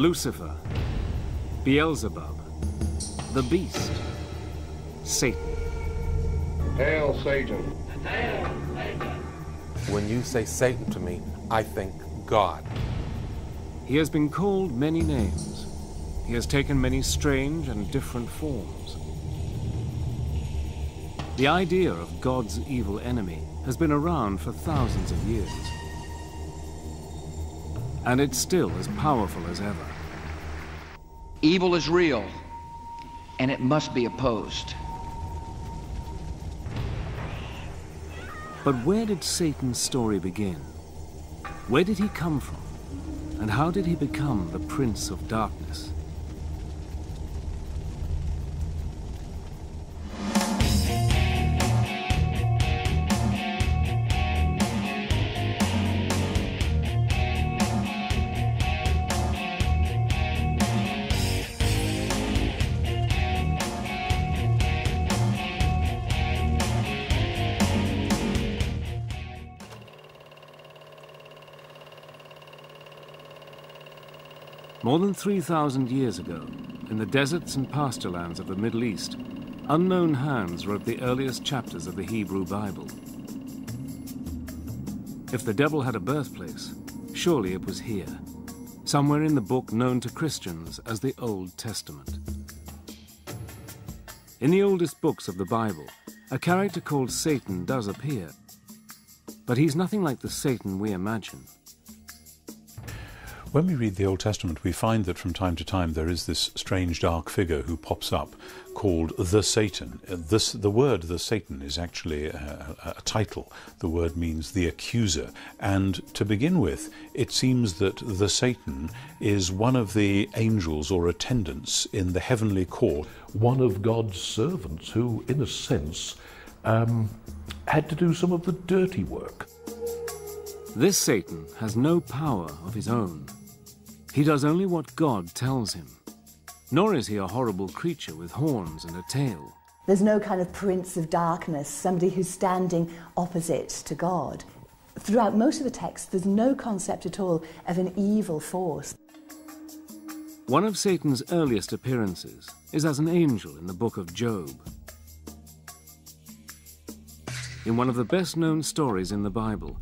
Lucifer, Beelzebub, the beast, Satan. Hail, Satan. When you say Satan to me, I think God. He has been called many names. He has taken many strange and different forms. The idea of God's evil enemy has been around for thousands of years. And it's still as powerful as ever. Evil is real, and it must be opposed. But where did Satan's story begin? Where did he come from? And how did he become the Prince of Darkness? More than 3,000 years ago, in the deserts and pasturelands of the Middle East, unknown hands wrote the earliest chapters of the Hebrew Bible. If the devil had a birthplace, surely it was here, somewhere in the book known to Christians as the Old Testament. In the oldest books of the Bible, a character called Satan does appear, but he's nothing like the Satan we imagine. When we read the Old Testament, we find that from time to time there is this strange dark figure who pops up called the Satan. The word the Satan is actually a title. The word means the accuser. And to begin with, it seems that the Satan is one of the angels or attendants in the heavenly court. One of God's servants who, in a sense, had to do some of the dirty work. This Satan has no power of his own. He does only what God tells him. Nor is he a horrible creature with horns and a tail. There's no kind of prince of darkness, somebody who's standing opposite to God. Throughout most of the text, there's no concept at all of an evil force. One of Satan's earliest appearances is as an angel in the book of Job. In one of the best-known stories in the Bible,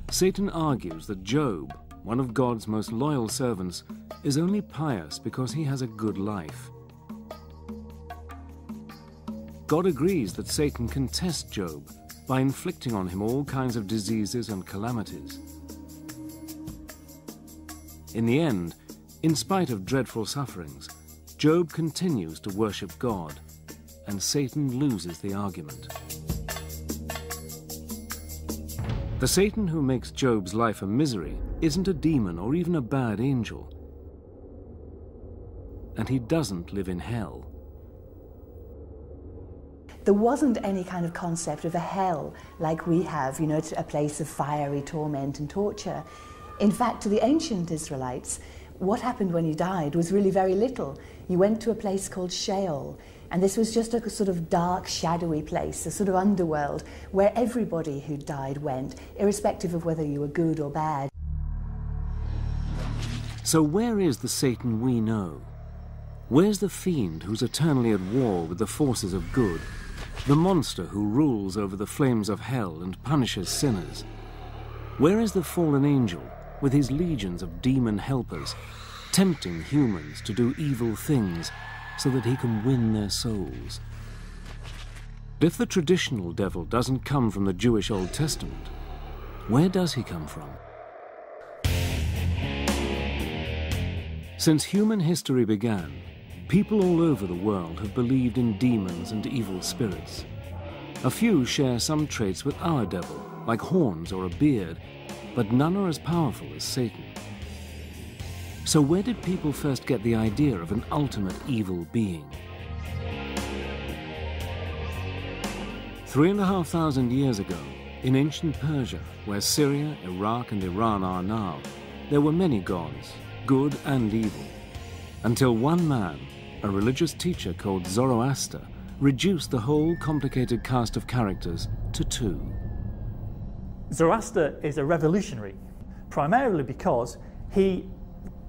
Satan argues that Job, one of God's most loyal servants, is only pious because he has a good life. God agrees that Satan can test Job by inflicting on him all kinds of diseases and calamities. In the end, in spite of dreadful sufferings, Job continues to worship God, and Satan loses the argument. The Satan who makes Job's life a misery isn't a demon or even a bad angel. And he doesn't live in hell. There wasn't any kind of concept of a hell like we have, you know, a place of fiery torment and torture. In fact, to the ancient Israelites, what happened when you died was really very little. You went to a place called Sheol, and this was just a sort of dark, shadowy place, a sort of underworld, where everybody who died went, irrespective of whether you were good or bad. So where is the Satan we know? Where's the fiend who's eternally at war with the forces of good? The monster who rules over the flames of hell and punishes sinners? Where is the fallen angel with his legions of demon helpers, tempting humans to do evil things so that he can win their souls? If the traditional devil doesn't come from the Jewish Old Testament, where does he come from? Since human history began, people all over the world have believed in demons and evil spirits. A few share some traits with our devil, like horns or a beard, but none are as powerful as Satan. So where did people first get the idea of an ultimate evil being? 3,500 years ago, in ancient Persia, where Syria, Iraq and Iran are now, there were many gods, good and evil, until one man, a religious teacher called Zoroaster, reduced the whole complicated cast of characters to two. Zoroaster is a revolutionary, primarily because he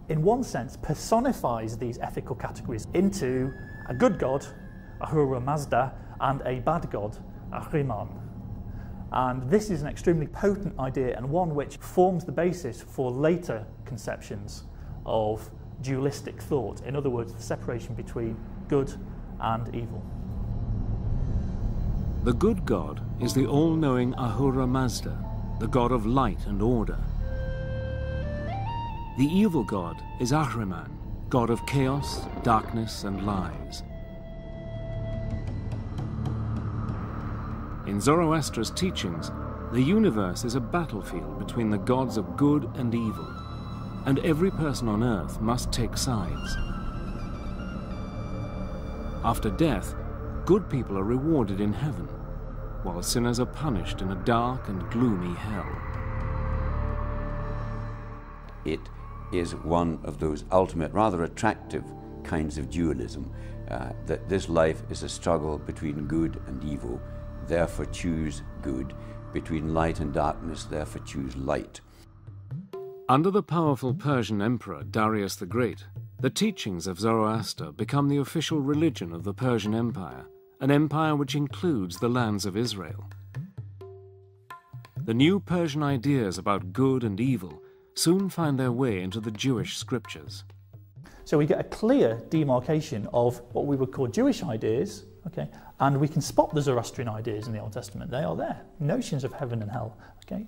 in one sense, personifies these ethical categories into a good god, Ahura Mazda, and a bad god, Ahriman. And this is an extremely potent idea, and one which forms the basis for later conceptions of dualistic thought. In other words, the separation between good and evil. The good god is the all-knowing Ahura Mazda, the god of light and order. The evil god is Ahriman, god of chaos, darkness, and lies. In Zoroaster's teachings, the universe is a battlefield between the gods of good and evil, and every person on earth must take sides. After death, good people are rewarded in heaven, while sinners are punished in a dark and gloomy hell. It is one of those ultimate, rather attractive kinds of dualism, that this life is a struggle between good and evil, therefore choose good, between light and darkness, therefore choose light. Under the powerful Persian emperor Darius the Great, the teachings of Zoroaster become the official religion of the Persian Empire, an empire which includes the lands of Israel. The new Persian ideas about good and evil soon find their way into the Jewish scriptures. So we get a clear demarcation of what we would call Jewish ideas, okay, and we can spot the Zoroastrian ideas in the Old Testament. They are there, notions of heaven and hell. Okay,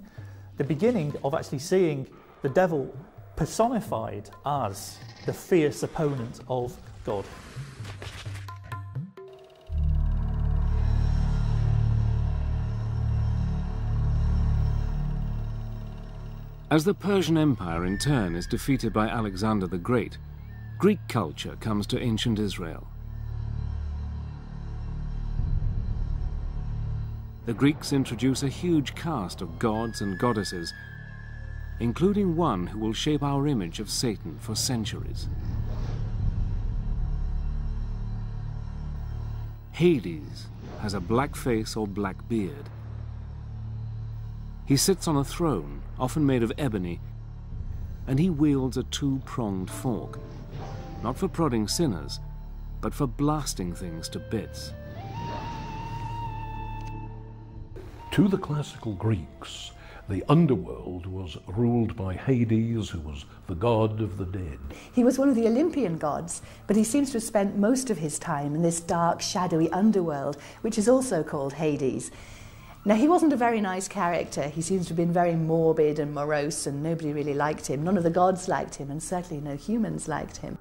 the beginning of actually seeing the devil personified as the fierce opponent of God. As the Persian Empire in turn is defeated by Alexander the Great, Greek culture comes to ancient Israel. The Greeks introduce a huge cast of gods and goddesses, including one who will shape our image of Satan for centuries. Hades has a black face or black beard. He sits on a throne, often made of ebony, and he wields a two-pronged fork, not for prodding sinners, but for blasting things to bits. To the classical Greeks, the underworld was ruled by Hades, who was the god of the dead. He was one of the Olympian gods, but he seems to have spent most of his time in this dark, shadowy underworld, which is also called Hades. Now, he wasn't a very nice character. He seems to have been very morbid and morose, and nobody really liked him. None of the gods liked him, and certainly no humans liked him.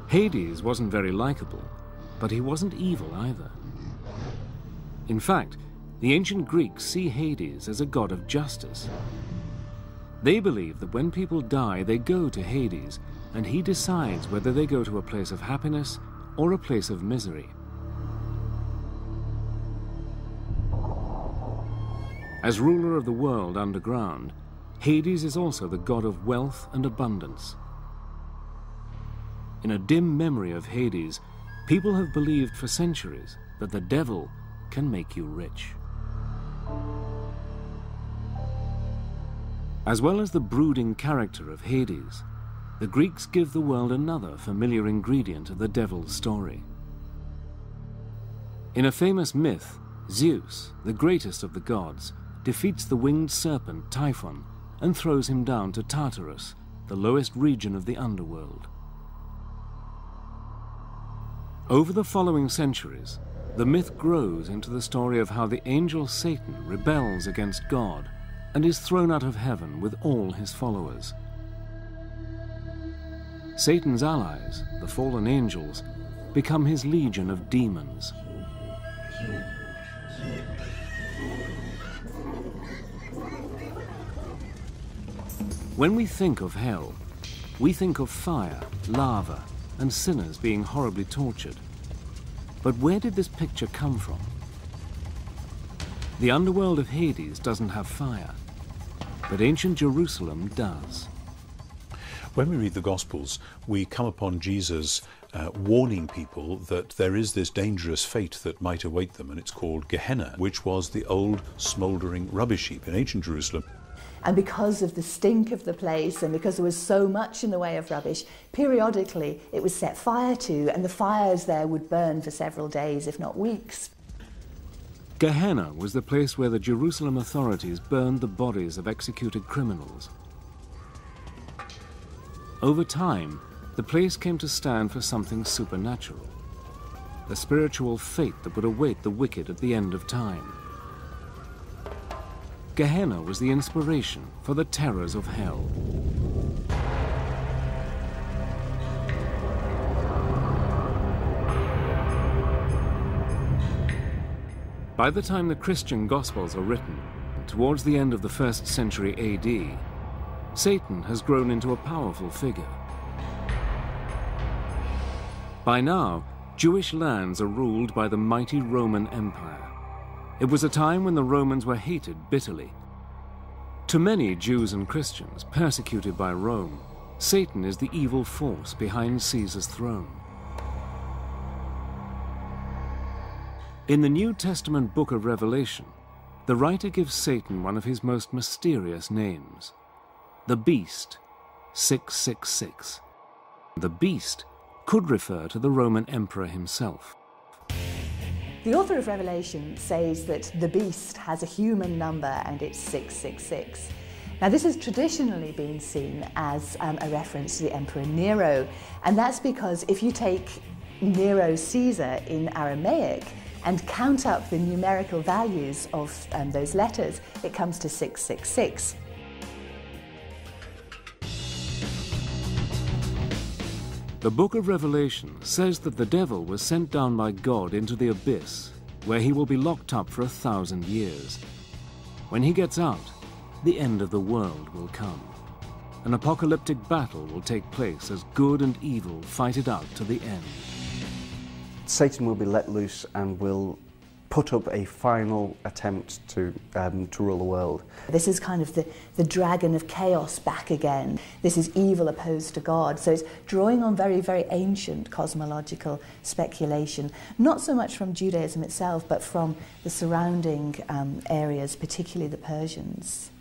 Hades wasn't very likable, but he wasn't evil either. In fact, the ancient Greeks see Hades as a god of justice. They believe that when people die, they go to Hades, and he decides whether they go to a place of happiness or a place of misery. As ruler of the world underground, Hades is also the god of wealth and abundance. In a dim memory of Hades, people have believed for centuries that the devil can make you rich. As well as the brooding character of Hades, the Greeks give the world another familiar ingredient of the devil's story. In a famous myth, Zeus, the greatest of the gods, defeats the winged serpent Typhon and throws him down to Tartarus, the lowest region of the underworld. Over the following centuries, the myth grows into the story of how the angel Satan rebels against God and is thrown out of heaven with all his followers. Satan's allies, the fallen angels, become his legion of demons. When we think of hell, we think of fire, lava, and sinners being horribly tortured. But where did this picture come from? The underworld of Hades doesn't have fire, but ancient Jerusalem does. When we read the Gospels, we come upon Jesus warning people that there is this dangerous fate that might await them, and it's called Gehenna, which was the old smouldering rubbish heap in ancient Jerusalem. And because of the stink of the place and because there was so much in the way of rubbish, periodically it was set fire to, and the fires there would burn for several days, if not weeks. Gehenna was the place where the Jerusalem authorities burned the bodies of executed criminals. Over time, the place came to stand for something supernatural, a spiritual fate that would await the wicked at the end of time. Gehenna was the inspiration for the terrors of hell. By the time the Christian Gospels are written, towards the end of the 1st century AD, Satan has grown into a powerful figure. By now, Jewish lands are ruled by the mighty Roman Empire. It was a time when the Romans were hated bitterly. To many Jews and Christians persecuted by Rome, Satan is the evil force behind Caesar's throne. In the New Testament book of Revelation, the writer gives Satan one of his most mysterious names, the Beast, 666. The Beast could refer to the Roman Emperor himself. The author of Revelation says that the beast has a human number and it's 666. Now this has traditionally been seen as a reference to the Emperor Nero, and that's because if you take Nero Caesar in Aramaic and count up the numerical values of those letters, it comes to 666. The book of Revelation says that the devil was sent down by God into the abyss, where he will be locked up for 1,000 years. When he gets out, the end of the world will come. An apocalyptic battle will take place as good and evil fight it out to the end. Satan will be let loose and will put up a final attempt to rule the world. This is kind of the dragon of chaos back again. This is evil opposed to God. So it's drawing on very, very ancient cosmological speculation, not so much from Judaism itself, but from the surrounding areas, particularly the Persians.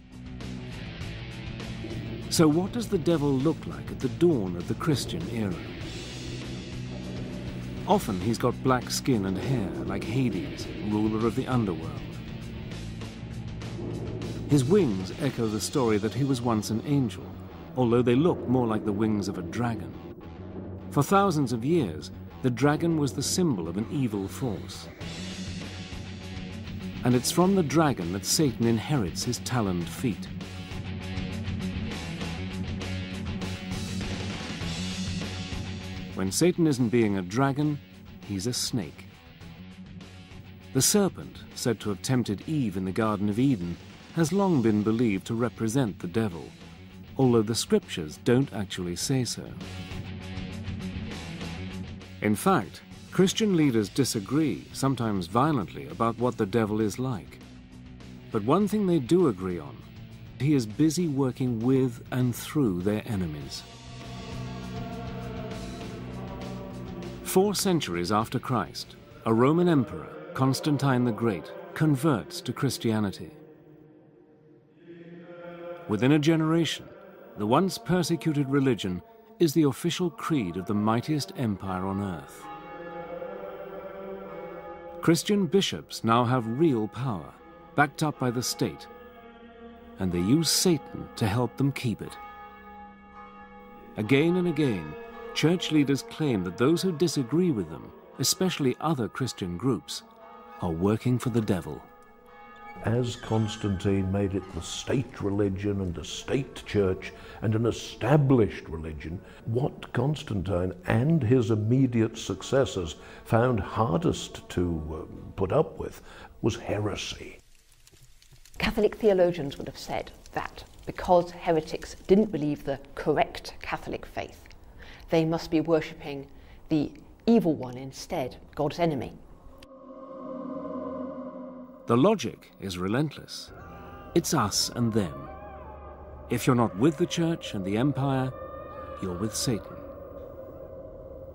So what does the devil look like at the dawn of the Christian era? Often he's got black skin and hair, like Hades, ruler of the underworld. His wings echo the story that he was once an angel, although they look more like the wings of a dragon. For thousands of years, the dragon was the symbol of an evil force. And it's from the dragon that Satan inherits his taloned feet. When Satan isn't being a dragon, he's a snake. The serpent, said to have tempted Eve in the Garden of Eden, has long been believed to represent the devil, although the scriptures don't actually say so. In fact, Christian leaders disagree, sometimes violently, about what the devil is like. But one thing they do agree on: he is busy working with and through their enemies. 4 centuries after Christ, a Roman emperor, Constantine the Great, converts to Christianity. Within a generation, the once persecuted religion is the official creed of the mightiest empire on earth. Christian bishops now have real power, backed up by the state, and they use Satan to help them keep it. Again and again, church leaders claim that those who disagree with them, especially other Christian groups, are working for the devil. As Constantine made it the state religion and a state church and an established religion, what Constantine and his immediate successors found hardest to put up with was heresy. Catholic theologians would have said that because heretics didn't believe the correct Catholic faith, they must be worshipping the evil one instead, God's enemy. The logic is relentless. It's us and them. If you're not with the church and the empire, you're with Satan.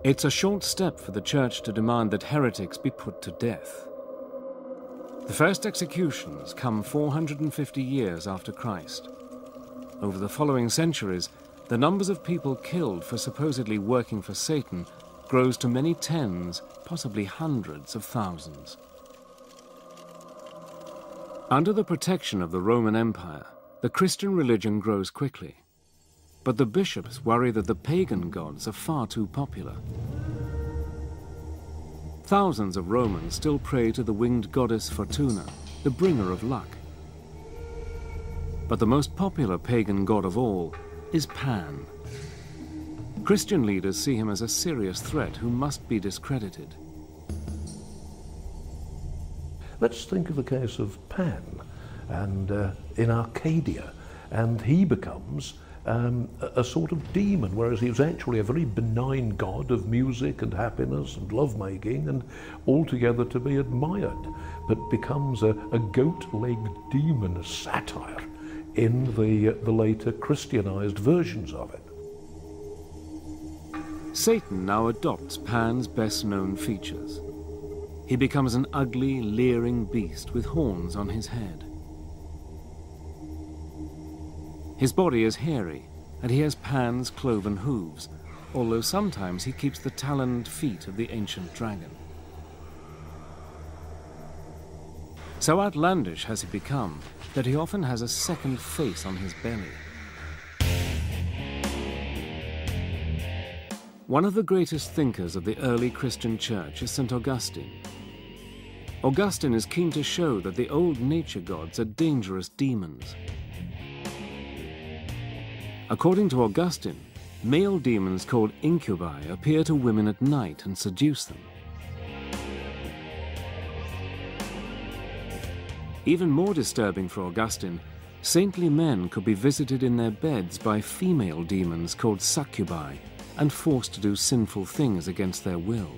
It's a short step for the church to demand that heretics be put to death. The first executions come 450 years after Christ, Over the following centuries, the numbers of people killed for supposedly working for Satan grows to many tens, possibly hundreds of thousands. Under the protection of the Roman Empire, the Christian religion grows quickly. But the bishops worry that the pagan gods are far too popular. Thousands of Romans still pray to the winged goddess Fortuna, the bringer of luck. But the most popular pagan god of all is Pan. Christian leaders see him as a serious threat who must be discredited. Let's think of the case of Pan and in Arcadia, and he becomes a sort of demon, whereas he was actually a very benign god of music and happiness and lovemaking and altogether to be admired, but becomes a goat-legged demon, a satire, in the later Christianized versions of it. Satan now adopts Pan's best-known features. He becomes an ugly, leering beast with horns on his head. His body is hairy, and he has Pan's cloven hooves, although sometimes he keeps the taloned feet of the ancient dragon. So outlandish has he become that he often has a second face on his belly. One of the greatest thinkers of the early Christian church is St. Augustine. Augustine is keen to show that the old nature gods are dangerous demons. According to Augustine, male demons called incubi appear to women at night and seduce them. Even more disturbing for Augustine, saintly men could be visited in their beds by female demons called succubi and forced to do sinful things against their will.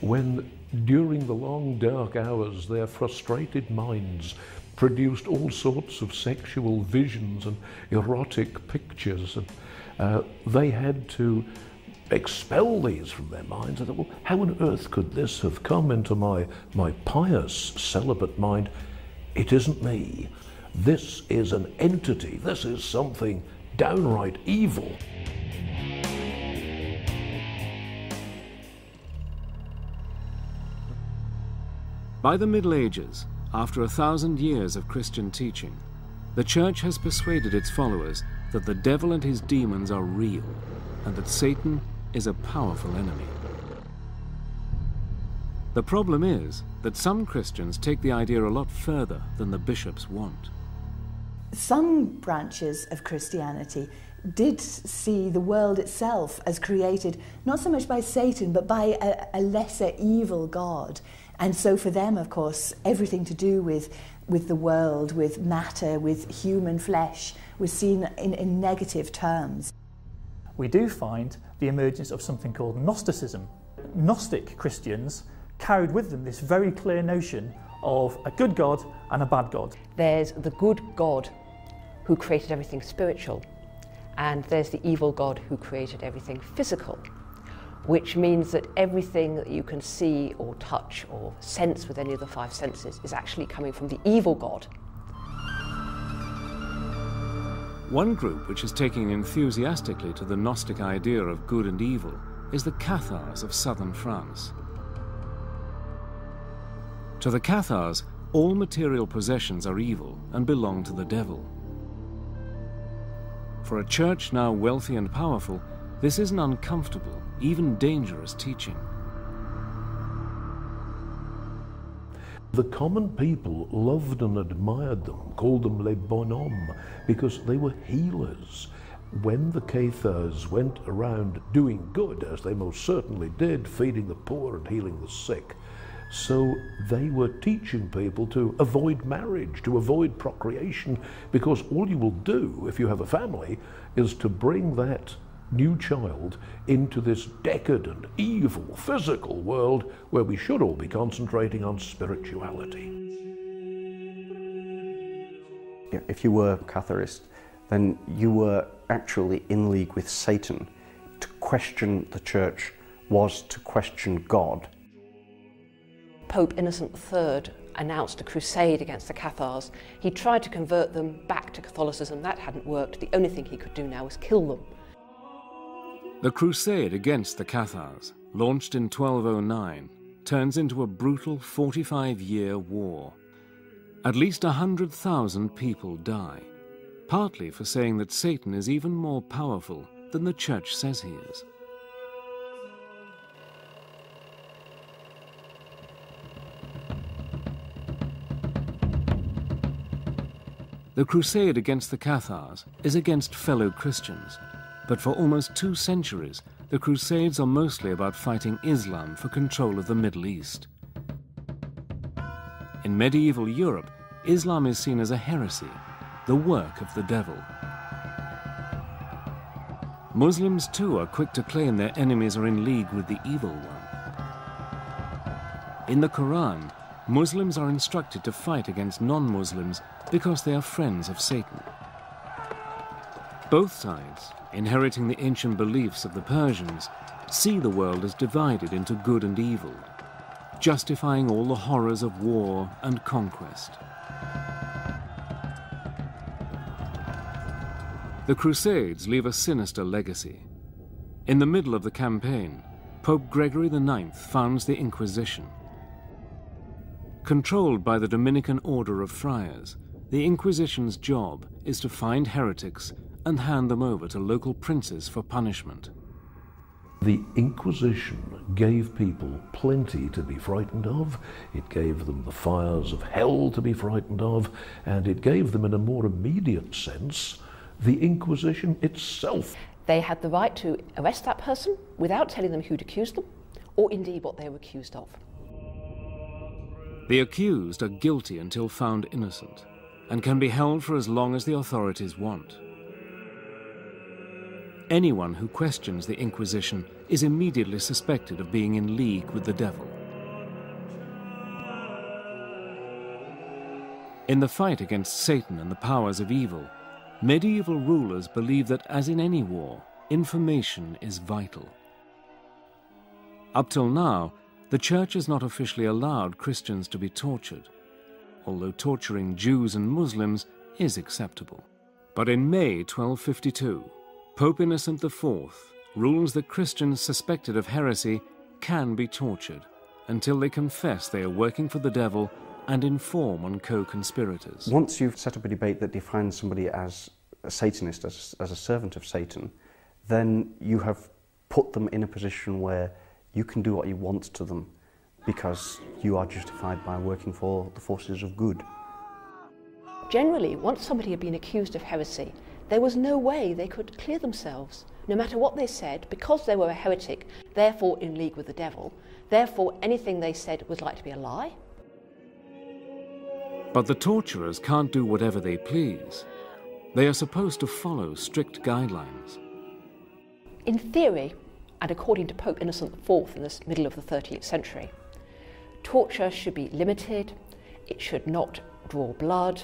When, during the long dark hours, their frustrated minds produced all sorts of sexual visions and erotic pictures, and they had to expel these from their minds. I thought, well, how on earth could this have come into my pious celibate mind? It isn't me. This is an entity. This is something downright evil. By the Middle Ages, after 1,000 years of Christian teaching, the Church has persuaded its followers that the devil and his demons are real, and that Satan is a powerful enemy. The problem is that some Christians take the idea a lot further than the bishops want. Some branches of Christianity did see the world itself as created not so much by Satan, but by a lesser evil god. And so for them, of course, everything to do with the world, with matter, with human flesh, was seen in negative terms. We do find the emergence of something called Gnosticism. Gnostic Christians carried with them this very clear notion of a good God and a bad God. There's the good God who created everything spiritual, and there's the evil God who created everything physical, which means that everything that you can see or touch or sense with any of the five senses is actually coming from the evil God. One group which is taking enthusiastically to the Gnostic idea of good and evil is the Cathars of southern France. To the Cathars, all material possessions are evil and belong to the devil. For a church now wealthy and powerful, this is an uncomfortable, even dangerous teaching. The common people loved and admired them, called them les bonhommes, because they were healers. When the Cathars went around doing good, as they most certainly did, feeding the poor and healing the sick, so they were teaching people to avoid marriage, to avoid procreation, because all you will do if you have a family is to bring that new child into this decadent, evil, physical world where we should all be concentrating on spirituality. If you were Catharist, then you were actually in league with Satan. To question the Church was to question God. Pope Innocent III announced a crusade against the Cathars. He tried to convert them back to Catholicism. That hadn't worked. The only thing he could do now was kill them. The crusade against the Cathars, launched in 1209, turns into a brutal 45-year war. At least 100,000 people die, partly for saying that Satan is even more powerful than the Church says he is. The crusade against the Cathars is against fellow Christians, but for almost 2 centuries, the Crusades are mostly about fighting Islam for control of the Middle East. In medieval Europe, Islam is seen as a heresy, the work of the devil. Muslims too are quick to claim their enemies are in league with the evil one. In the Quran, Muslims are instructed to fight against non-Muslims because they are friends of Satan. Both sides, inheriting the ancient beliefs of the Persians, see the world as divided into good and evil, justifying all the horrors of war and conquest. The Crusades leave a sinister legacy. In the middle of the campaign, Pope Gregory IX founds the Inquisition. Controlled by the Dominican Order of Friars, the Inquisition's job is to find heretics and hand them over to local princes for punishment. The Inquisition gave people plenty to be frightened of. It gave them the fires of hell to be frightened of, and it gave them, in a more immediate sense, the Inquisition itself. They had the right to arrest that person without telling them who'd accused them, or indeed what they were accused of. The accused are guilty until found innocent, and can be held for as long as the authorities want. Anyone who questions the Inquisition is immediately suspected of being in league with the devil. In the fight against Satan and the powers of evil, medieval rulers believed that, as in any war, information is vital. Up till now, the Church has not officially allowed Christians to be tortured, although torturing Jews and Muslims is acceptable. But in May 1252, Pope Innocent IV rules that Christians suspected of heresy can be tortured until they confess they are working for the devil and inform on co-conspirators. Once you've set up a debate that defines somebody as a Satanist, as a servant of Satan, then you have put them in a position where you can do what you want to them because you are justified by working for the forces of good. Generally, once somebody had been accused of heresy, there was no way they could clear themselves. No matter what they said, because they were a heretic, therefore in league with the devil, therefore anything they said was like to be a lie. But the torturers can't do whatever they please. They are supposed to follow strict guidelines. In theory, and according to Pope Innocent IV in the middle of the 13th century, torture should be limited, it should not draw blood,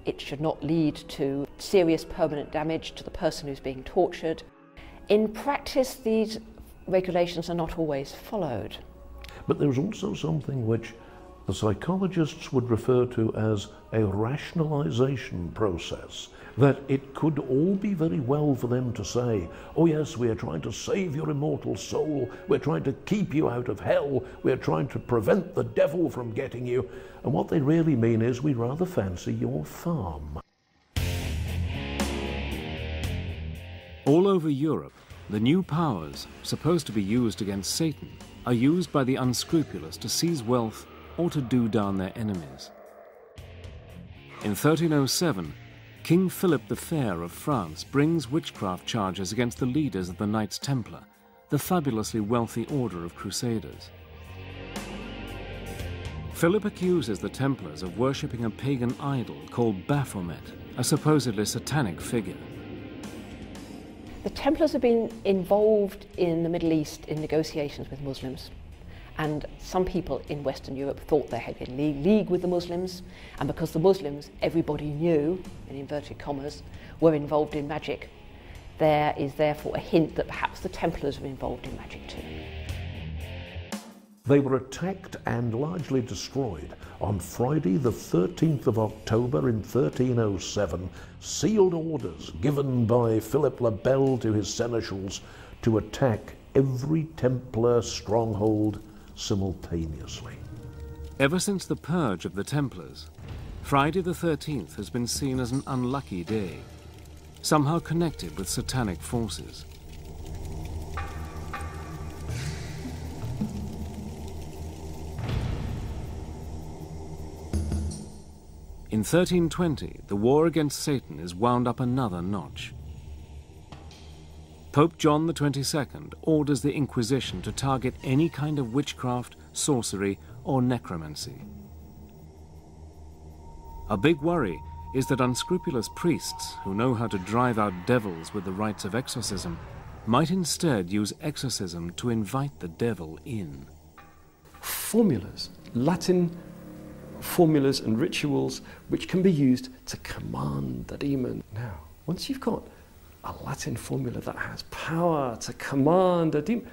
it should not lead to serious permanent damage to the person who's being tortured. In practice, these regulations are not always followed. But there's also something which the psychologists would refer to as a rationalization process, that it could all be very well for them to say, oh yes, we are trying to save your immortal soul, we're trying to keep you out of hell, we're trying to prevent the devil from getting you, and what they really mean is, we rather fancy your farm. All over Europe, the new powers, supposed to be used against Satan, are used by the unscrupulous to seize wealth or to do down their enemies. In 1307, King Philip the Fair of France brings witchcraft charges against the leaders of the Knights Templar, the fabulously wealthy order of crusaders. Philip accuses the Templars of worshipping a pagan idol called Baphomet, a supposedly satanic figure. The Templars have been involved in the Middle East in negotiations with Muslims, and some people in Western Europe thought they had been in league with the Muslims, and because the Muslims, everybody knew, in inverted commas, were involved in magic, there is therefore a hint that perhaps the Templars were involved in magic too. They were attacked and largely destroyed on Friday the 13th of October in 1307, sealed orders given by Philip le Bel to his seneschals to attack every Templar stronghold simultaneously. Ever since the purge of the Templars, Friday the 13th has been seen as an unlucky day, somehow connected with satanic forces. In 1320, the war against Satan is wound up another notch. Pope John XXII orders the Inquisition to target any kind of witchcraft, sorcery, or necromancy. A big worry is that unscrupulous priests who know how to drive out devils with the rites of exorcism might instead use exorcism to invite the devil in. Formulas, Latin formulas and rituals which can be used to command the demon. Now, once you've got a Latin formula that has power to command a demon,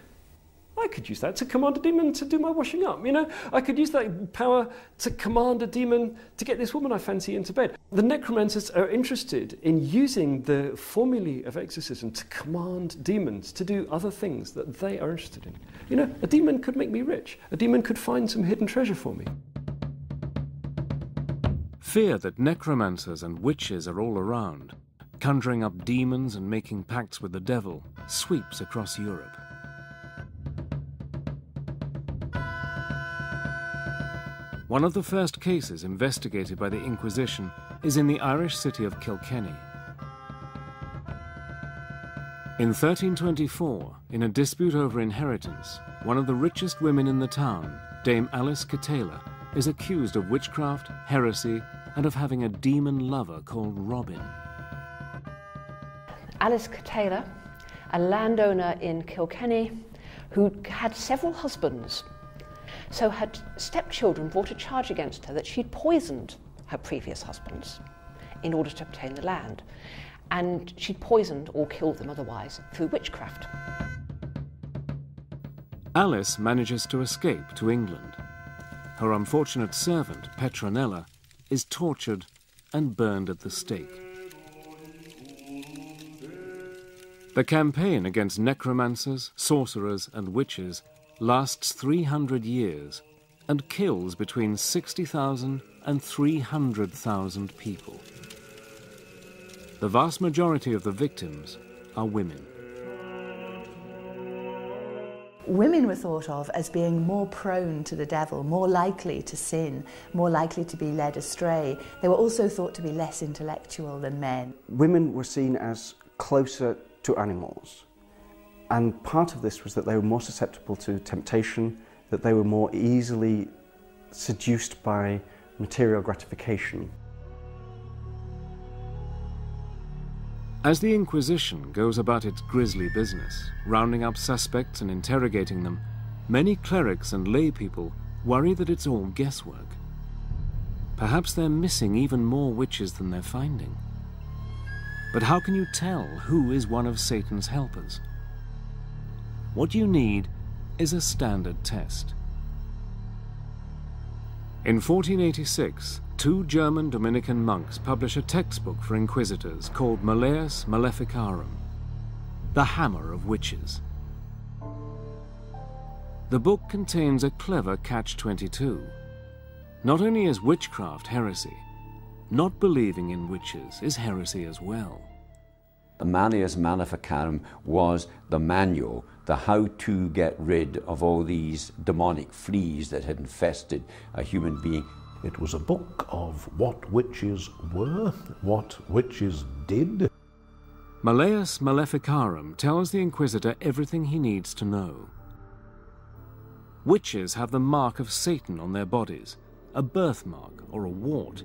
I could use that to command a demon to do my washing up. You know, I could use that power to command a demon to get this woman I fancy into bed. The necromancers are interested in using the formulae of exorcism to command demons to do other things that they are interested in. You know, a demon could make me rich. A demon could find some hidden treasure for me. Fear that necromancers and witches are all around, conjuring up demons and making pacts with the devil, sweeps across Europe. One of the first cases investigated by the Inquisition is in the Irish city of Kilkenny. In 1324, in a dispute over inheritance, one of the richest women in the town, Dame Alice Catela, is accused of witchcraft, heresy, and of having a demon lover called Robin. Alice Catela, a landowner in Kilkenny who had several husbands, so her stepchildren brought a charge against her that she'd poisoned her previous husbands in order to obtain the land, and she'd poisoned or killed them otherwise through witchcraft. Alice manages to escape to England. Her unfortunate servant, Petronella, is tortured and burned at the stake. The campaign against necromancers, sorcerers, and witches lasts 300 years and kills between 60,000 and 300,000 people. The vast majority of the victims are women. Women were thought of as being more prone to the devil, more likely to sin, more likely to be led astray. They were also thought to be less intellectual than men. Women were seen as closer to animals, and part of this was that they were more susceptible to temptation, that they were more easily seduced by material gratification. As the Inquisition goes about its grisly business, rounding up suspects and interrogating them, many clerics and lay people worry that it's all guesswork. Perhaps they're missing even more witches than they're finding. But how can you tell who is one of Satan's helpers? What you need is a standard test. In 1486, 2 German Dominican monks publish a textbook for inquisitors called Malleus Maleficarum, the Hammer of Witches. The book contains a clever catch-22. Not only is witchcraft heresy, not believing in witches is heresy as well. The Malleus Maleficarum was the manual, the how to get rid of all these demonic fleas that had infested a human being. It was a book of what witches were, what witches did. Malleus Maleficarum tells the Inquisitor everything he needs to know. Witches have the mark of Satan on their bodies, a birthmark or a wart.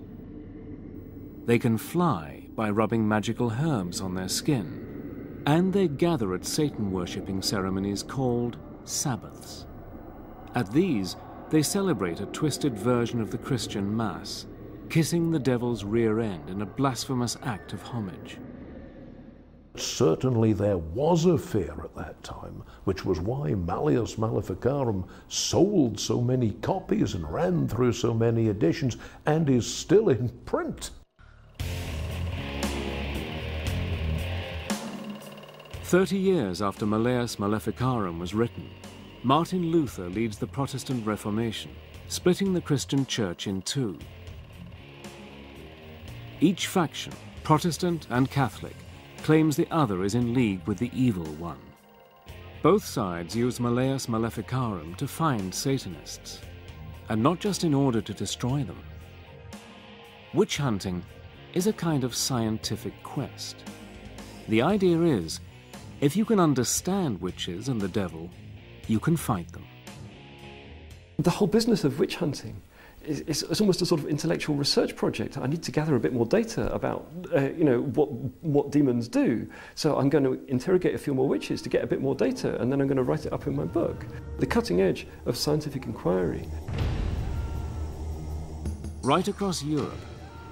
They can fly by rubbing magical herbs on their skin, and they gather at Satan-worshipping ceremonies called Sabbaths. At these, they celebrate a twisted version of the Christian Mass, kissing the devil's rear end in a blasphemous act of homage. Certainly there was a fear at that time, which was why Malleus Maleficarum sold so many copies and ran through so many editions and is still in print. 30 years after Malleus Maleficarum was written, Martin Luther leads the Protestant Reformation, splitting the Christian Church in two. Each faction, Protestant and Catholic, claims the other is in league with the evil one. Both sides use Malleus Maleficarum to find Satanists, and not just in order to destroy them. Witch hunting is a kind of scientific quest. The idea is, if you can understand witches and the devil, you can fight them. The whole business of witch hunting is almost a sort of intellectual research project. I need to gather a bit more data about what demons do. So I'm going to interrogate a few more witches to get a bit more data, and then I'm going to write it up in my book. The cutting edge of scientific inquiry. Right across Europe,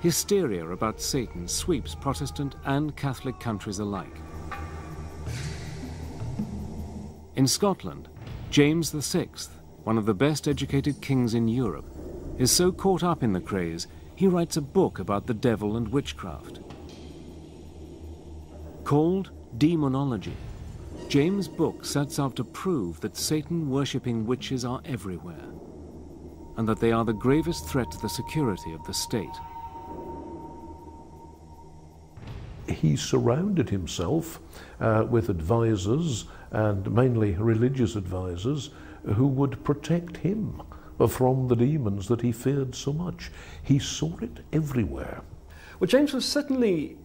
hysteria about Satan sweeps Protestant and Catholic countries alike. In Scotland, James VI, one of the best educated kings in Europe, is so caught up in the craze, he writes a book about the devil and witchcraft. Called Demonology, James' book sets out to prove that Satan-worshipping witches are everywhere, and that they are the gravest threat to the security of the state. He surrounded himself with advisors, and mainly religious advisors, who would protect him from the demons that he feared so much. He saw it everywhere. Well, James was certainly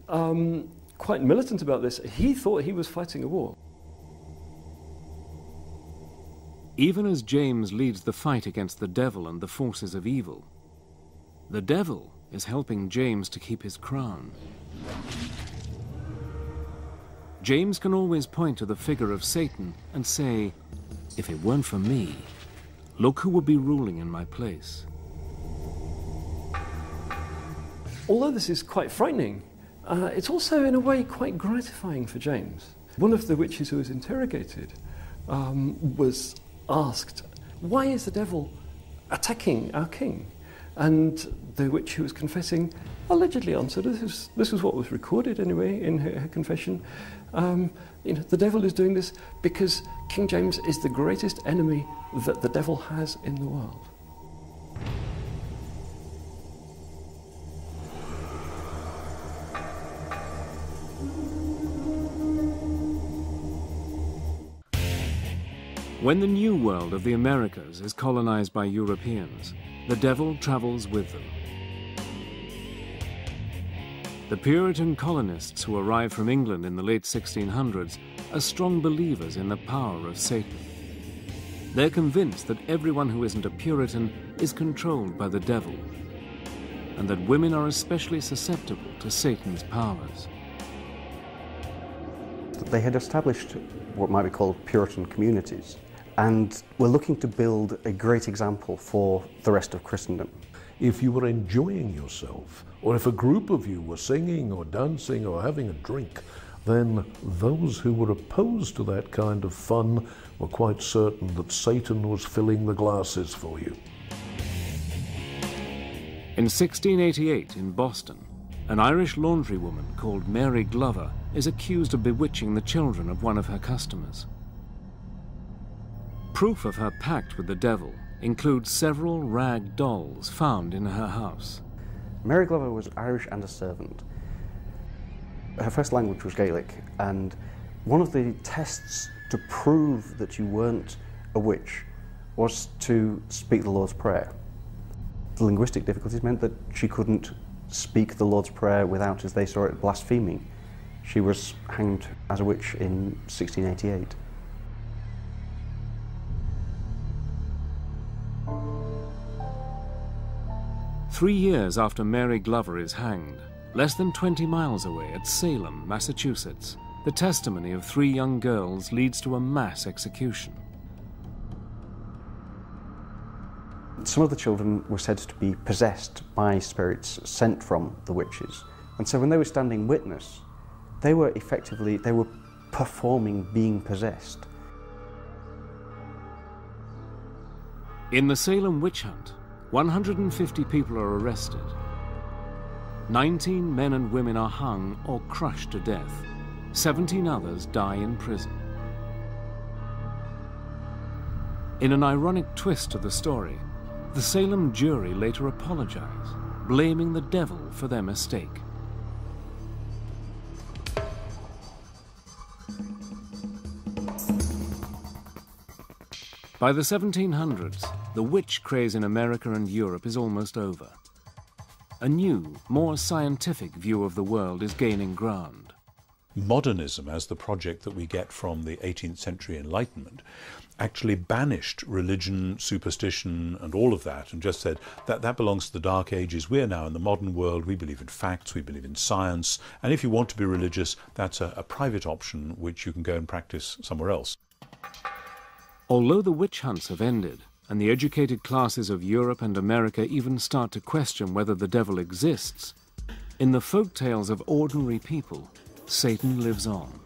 quite militant about this. He thought he was fighting a war. Even as James leads the fight against the devil and the forces of evil, the devil is helping James to keep his crown. James can always point to the figure of Satan and say, if it weren't for me, look who would be ruling in my place. Although this is quite frightening, it's also in a way quite gratifying for James. One of the witches who was interrogated was asked, why is the devil attacking our king? And the witch who was confessing allegedly answered, this was what was recorded anyway in her confession, the devil is doing this because King James is the greatest enemy that the devil has in the world. When the New World of the Americas is colonized by Europeans, the devil travels with them. The Puritan colonists who arrived from England in the late 1600s are strong believers in the power of Satan. They're convinced that everyone who isn't a Puritan is controlled by the devil, and that women are especially susceptible to Satan's powers. They had established what might be called Puritan communities, and were looking to build a great example for the rest of Christendom. If you were enjoying yourself, or if a group of you were singing or dancing or having a drink, then those who were opposed to that kind of fun were quite certain that Satan was filling the glasses for you. In 1688 in Boston, an Irish laundrywoman called Mary Glover is accused of bewitching the children of one of her customers. Proof of her pact with the devil includes several rag dolls found in her house. Mary Glover was Irish and a servant. Her first language was Gaelic, and one of the tests to prove that you weren't a witch was to speak the Lord's Prayer. The linguistic difficulties meant that she couldn't speak the Lord's Prayer without, as they saw it, blaspheming. She was hanged as a witch in 1688. Three years after Mary Glover is hanged, less than 20 miles away at Salem, Massachusetts, the testimony of 3 young girls leads to a mass execution. Some of the children were said to be possessed by spirits sent from the witches. And so when they were standing witness, They were effectively, they were performing being possessed. In the Salem witch hunt, 150 people are arrested. 19 men and women are hung or crushed to death. 17 others die in prison. In an ironic twist to the story, the Salem jury later apologized, blaming the devil for their mistake. By the 1700s, the witch craze in America and Europe is almost over. A new, more scientific view of the world is gaining ground. Modernism, as the project that we get from the 18th century Enlightenment, actually banished religion, superstition, and all of that, and just said that that belongs to the Dark Ages. We're now in the modern world. We believe in facts, we believe in science, and if you want to be religious, that's a private option which you can go and practice somewhere else. Although the witch hunts have ended, and the educated classes of Europe and America even start to question whether the devil exists, in the folk tales of ordinary people, Satan lives on.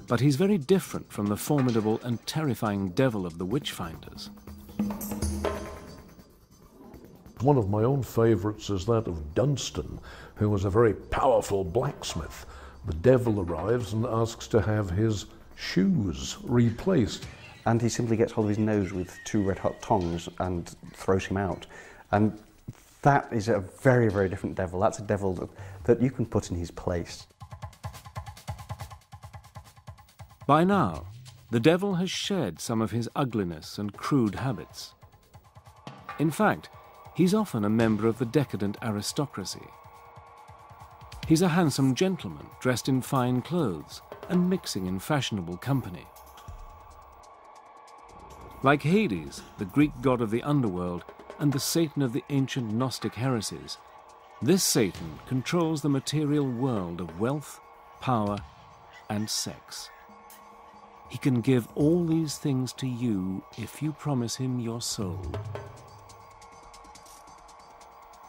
But he's very different from the formidable and terrifying devil of the witch-finders. One of my own favourites is that of Dunstan, who was a very powerful blacksmith. The devil arrives and asks to have his shoes replaced. And he simply gets hold of his nose with 2 red-hot tongs and throws him out. And that is a very, very different devil. That's a devil that you can put in his place. By now, the devil has shed some of his ugliness and crude habits. In fact, he's often a member of the decadent aristocracy. He's a handsome gentleman dressed in fine clothes and mixing in fashionable company. Like Hades, the Greek god of the underworld, and the Satan of the ancient Gnostic heresies, this Satan controls the material world of wealth, power, and sex. He can give all these things to you if you promise him your soul.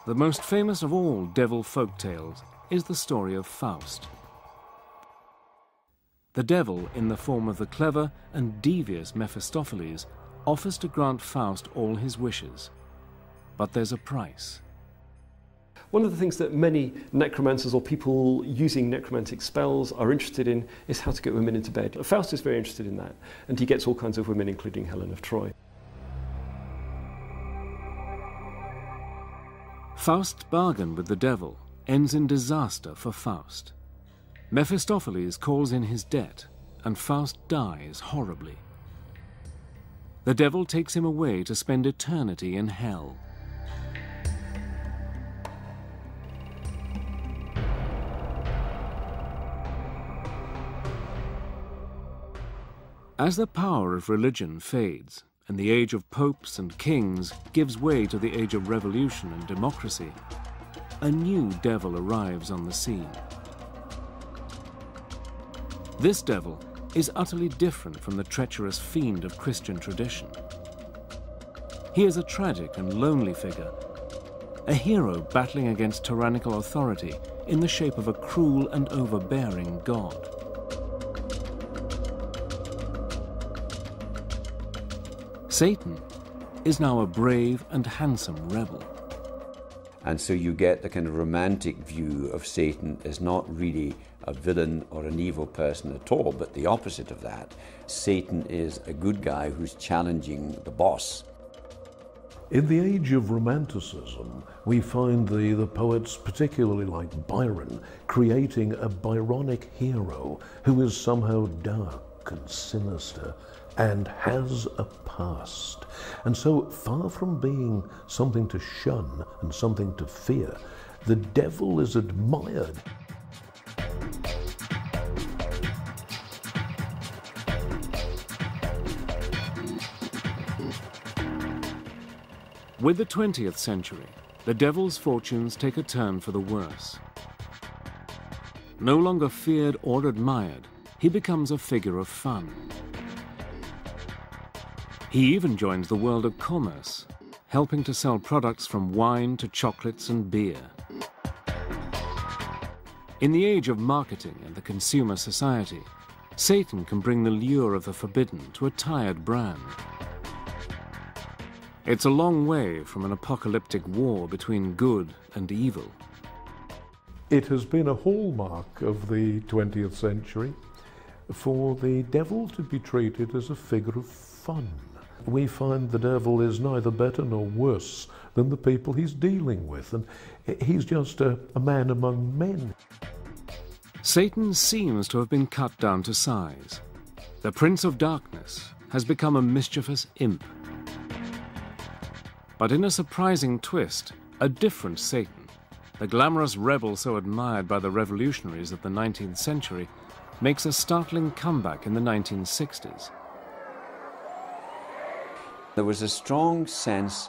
The most famous of all devil folk tales is the story of Faust. The devil, in the form of the clever and devious Mephistopheles, offers to grant Faust all his wishes. But there's a price. One of the things that many necromancers or people using necromantic spells are interested in is how to get women into bed. Faust is very interested in that, and he gets all kinds of women, including Helen of Troy. Faust's bargain with the devil ends in disaster for Faust. Mephistopheles calls in his debt, and Faust dies horribly. The devil takes him away to spend eternity in hell. As the power of religion fades, and the age of popes and kings gives way to the age of revolution and democracy, a new devil arrives on the scene. This devil is utterly different from the treacherous fiend of Christian tradition. He is a tragic and lonely figure, a hero battling against tyrannical authority in the shape of a cruel and overbearing god. Satan is now a brave and handsome rebel. And so you get the kind of romantic view of Satan as not really a villain or an evil person at all, but the opposite of that. Satan is a good guy who's challenging the boss. In the age of Romanticism, we find the poets, particularly like Byron, creating a Byronic hero who is somehow dark and sinister and has a past. And so, far from being something to shun and something to fear, the devil is admired. With the 20th century, the devil's fortunes take a turn for the worse. No longer feared or admired, he becomes a figure of fun. He even joins the world of commerce, helping to sell products from wine to chocolates and beer. In the age of marketing and the consumer society, Satan can bring the lure of the forbidden to a tired brand. It's a long way from an apocalyptic war between good and evil. It has been a hallmark of the 20th century for the devil to be treated as a figure of fun. We find the devil is neither better nor worse than the people he's dealing with, and he's just a man among men. Satan seems to have been cut down to size. The Prince of Darkness has become a mischievous imp. But in a surprising twist, a different Satan, the glamorous rebel so admired by the revolutionaries of the 19th century, makes a startling comeback in the 1960s. There was a strong sense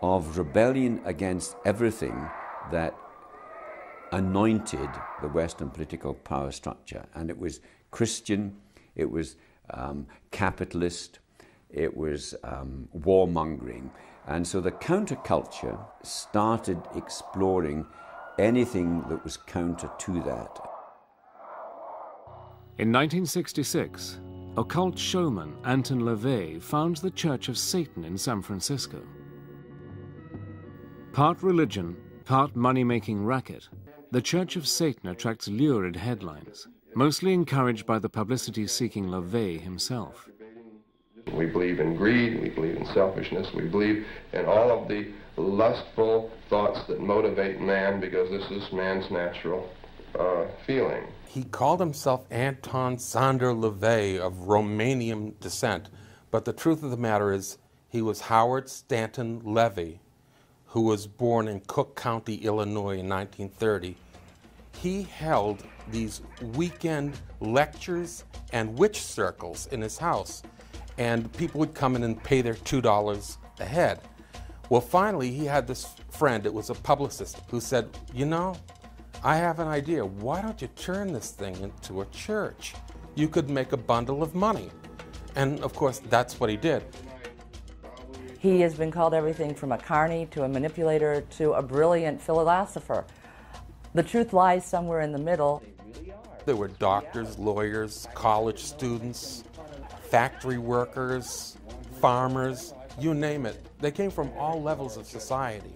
of rebellion against everything that anointed the Western political power structure. And it was Christian, it was capitalist, it was warmongering. And so the counterculture started exploring anything that was counter to that. In 1966, occult showman Anton LaVey founds the Church of Satan in San Francisco. Part religion, part money-making racket, the Church of Satan attracts lurid headlines, mostly encouraged by the publicity-seeking LaVey himself. We believe in greed, we believe in selfishness, we believe in all of the lustful thoughts that motivate man, because this is man's natural feeling. He called himself Anton Sander LaVey of Romanian descent, but the truth of the matter is he was Howard Stanton Levy, who was born in Cook County, Illinois in 1930. He held these weekend lectures and witch circles in his house, and people would come in and pay their $2 a head. Well, finally, he had this friend, it was a publicist, who said, you know, I have an idea. Why don't you turn this thing into a church? You could make a bundle of money. And, of course, that's what he did. He has been called everything from a carny to a manipulator to a brilliant philosopher. The truth lies somewhere in the middle. There were doctors, lawyers, college students, factory workers, farmers, you name it. They came from all levels of society.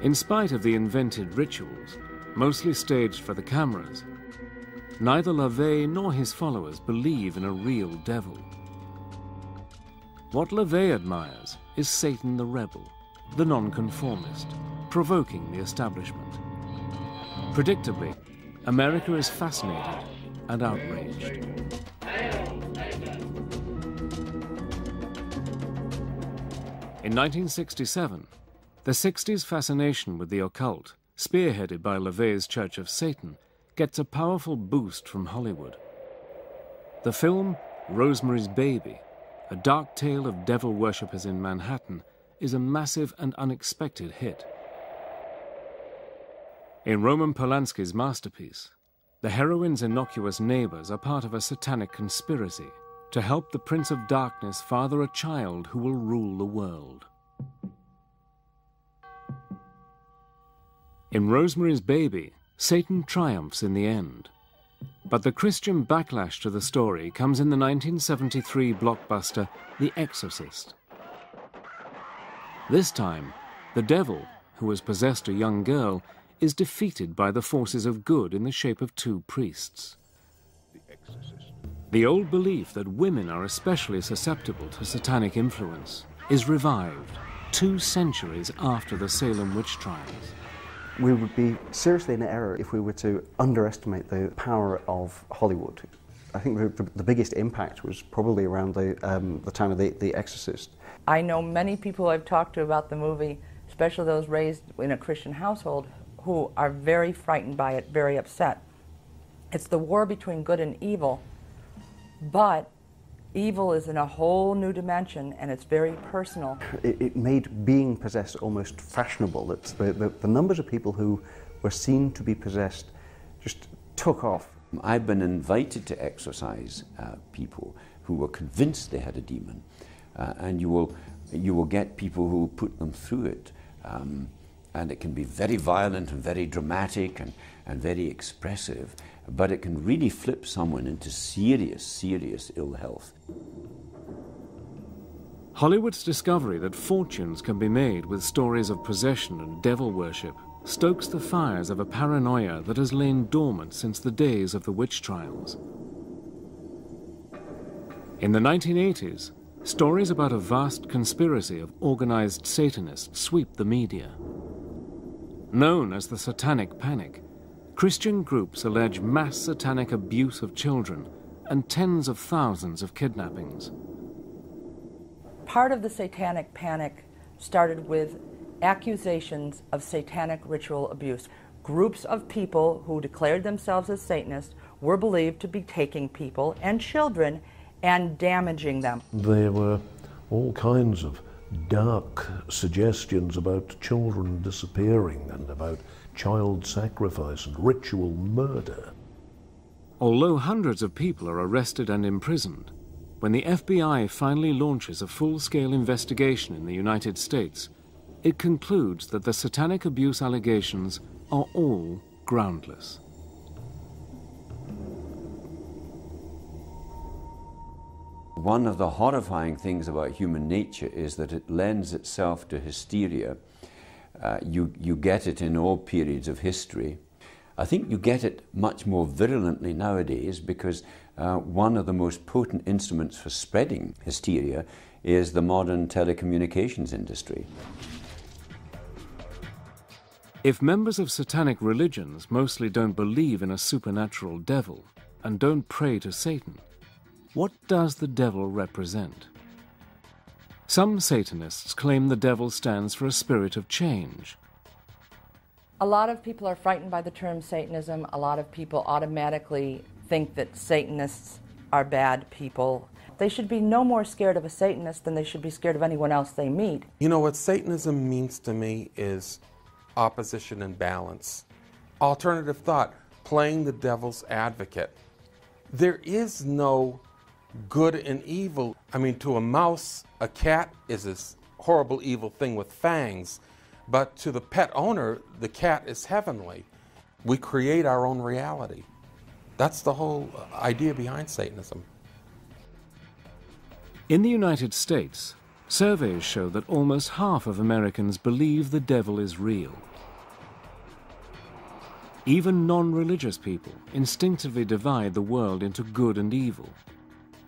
In spite of the invented rituals, mostly staged for the cameras, neither LaVey nor his followers believe in a real devil. What LaVey admires is Satan the rebel, the nonconformist, provoking the establishment. Predictably, America is fascinated and outraged. In 1967, the 60s fascination with the occult, spearheaded by LaVey's Church of Satan, gets a powerful boost from Hollywood. The film Rosemary's Baby, a dark tale of devil worshippers in Manhattan, is a massive and unexpected hit. In Roman Polanski's masterpiece, the heroine's innocuous neighbors are part of a satanic conspiracy to help the Prince of Darkness father a child who will rule the world. In Rosemary's Baby, Satan triumphs in the end. But the Christian backlash to the story comes in the 1973 blockbuster The Exorcist. This time, the devil, who has possessed a young girl, is defeated by the forces of good in the shape of two priests. The old belief that women are especially susceptible to satanic influence is revived 2 centuries after the Salem witch trials. We would be seriously in error if we were to underestimate the power of Hollywood. I think the biggest impact was probably around the time of The Exorcist. I know many people I've talked to about the movie, especially those raised in a Christian household, who are very frightened by it, very upset. It's the war between good and evil, but evil is in a whole new dimension, and it's very personal. It made being possessed almost fashionable. The numbers of people who were seen to be possessed just took off. I've been invited to exorcise people who were convinced they had a demon, and you will get people who put them through it. and it can be very violent and very dramatic and very expressive, but it can really flip someone into serious, serious ill health. Hollywood's discovery that fortunes can be made with stories of possession and devil worship stokes the fires of a paranoia that has lain dormant since the days of the witch trials. In the 1980s, stories about a vast conspiracy of organized Satanists sweep the media. Known as the Satanic Panic, Christian groups allege mass satanic abuse of children and tens of thousands of kidnappings. Part of the Satanic Panic started with accusations of satanic ritual abuse. Groups of people who declared themselves as Satanists were believed to be taking people and children and damaging them. There were all kinds of dark suggestions about children disappearing and about child sacrifice and ritual murder. Although hundreds of people are arrested and imprisoned, when the FBI finally launches a full-scale investigation in the United States, it concludes that the satanic abuse allegations are all groundless. One of the horrifying things about human nature is that it lends itself to hysteria. You get it in all periods of history. I think you get it much more virulently nowadays because one of the most potent instruments for spreading hysteria is the modern telecommunications industry. If members of satanic religions mostly don't believe in a supernatural devil and don't pray to Satan, what does the devil represent? Some Satanists claim the devil stands for a spirit of change. A lot of people are frightened by the term Satanism. A lot of people automatically think that Satanists are bad people. They should be no more scared of a Satanist than they should be scared of anyone else they meet. You know, what Satanism means to me is opposition and balance. Alternative thought, playing the devil's advocate. There is no good and evil. I mean, to a mouse, a cat is this horrible evil thing with fangs, but to the pet owner, the cat is heavenly. We create our own reality. That's the whole idea behind Satanism. In the United States, surveys show that almost half of Americans believe the devil is real. Even non-religious people instinctively divide the world into good and evil,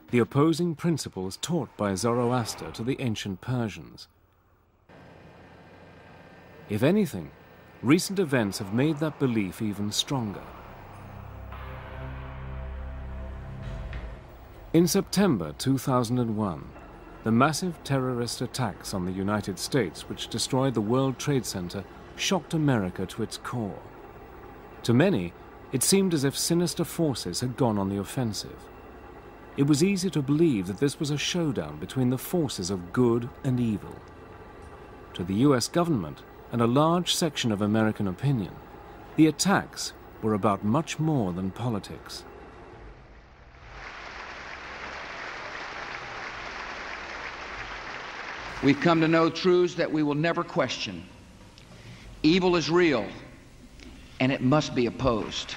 the opposing principles taught by Zoroaster to the ancient Persians. If anything, recent events have made that belief even stronger. In September 2001, the massive terrorist attacks on the United States which destroyed the World Trade Center shocked America to its core. To many, it seemed as if sinister forces had gone on the offensive. It was easy to believe that this was a showdown between the forces of good and evil. To the US government and a large section of American opinion, the attacks were about much more than politics. We've come to know truths that we will never question. Evil is real, and it must be opposed.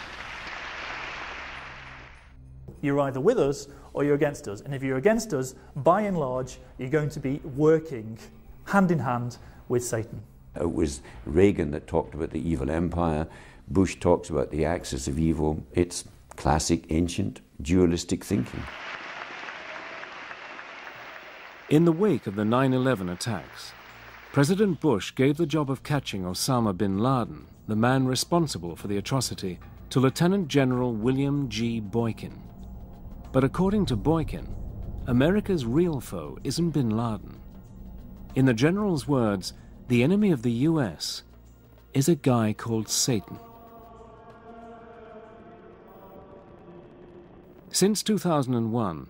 You're either with us or you're against us. And if you're against us, by and large, you're going to be working hand in hand with Satan. It was Reagan that talked about the evil empire. Bush talks about the axis of evil. It's classic, ancient, dualistic thinking. In the wake of the 9/11 attacks, President Bush gave the job of catching Osama bin Laden, the man responsible for the atrocity, to Lieutenant General William G. Boykin. But according to Boykin, America's real foe isn't bin Laden. In the general's words, the enemy of the US is a guy called Satan. Since 2001,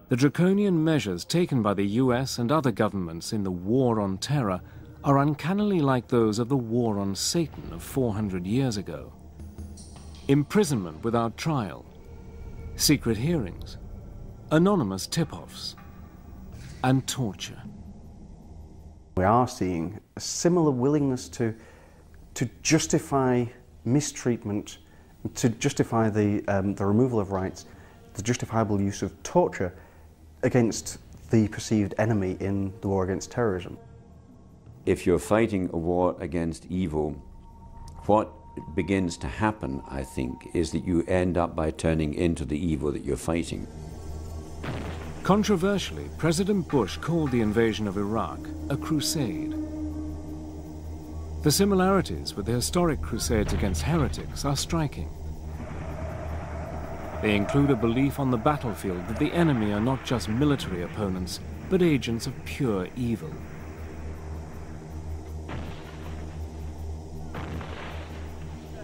the draconian measures taken by the US and other governments in the war on terror are uncannily like those of the war on Satan of 400 years ago. Imprisonment without trial, secret hearings, anonymous tip-offs, and torture. We are seeing a similar willingness to to justify mistreatment, to justify the removal of rights, the justifiable use of torture against the perceived enemy in the war against terrorism. If you're fighting a war against evil, what begins to happen, I think, is that you end up by turning into the evil that you're fighting. Controversially, President Bush called the invasion of Iraq a crusade. The similarities with the historic crusades against heretics are striking. They include a belief on the battlefield that the enemy are not just military opponents, but agents of pure evil.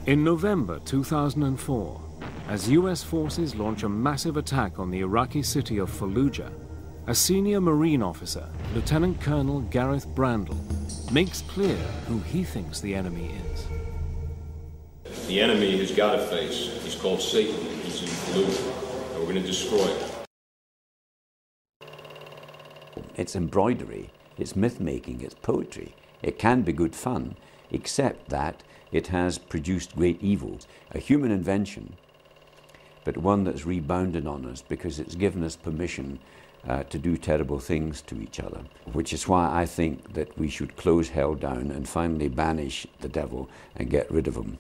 In November 2004, as US forces launch a massive attack on the Iraqi city of Fallujah, a senior Marine officer, Lieutenant Colonel Gareth Brandle, makes clear who he thinks the enemy is. The enemy has got a face. He's called Satan. He's in Fallujah, and we're going to destroy him. It's embroidery, it's myth-making, it's poetry. It can be good fun, except that it has produced great evils. A human invention, but one that's rebounded on us because it's given us permission to do terrible things to each other, which is why I think that we should close hell down and finally banish the devil and get rid of him.